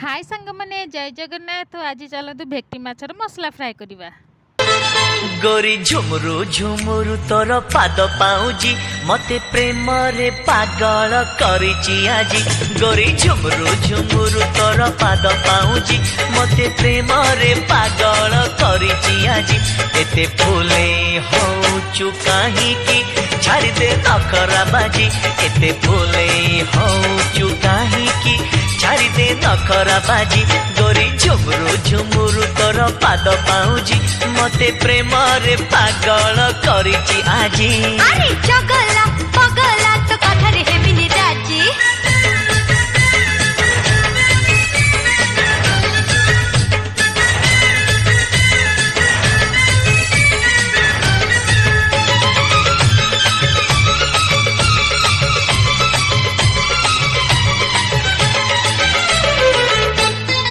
हाय सांग मैंने जय जगन्नाथ आज चलतु भेक्टी माछर मसला फ्राए करवा। गोरी झुमुरु झुमुरु तोर पाद पाउजी मते प्रेम रे पागल करिची आजी। गोरी झुमुरु झुमुरु तोर पाद पाउजी मते प्रेम रे पागल करिची आजी। एते फूले होचु काहे की छाड़ी दे नखरा बाजी। एते फूले होचु काहे की छाड़ी दे नखरा बाजी। गोरी झुमुरु झुमुरु तोर पाद पाउजी मते प्रेम रे पागल करिची आजी। अरे चगला पगला तो कथा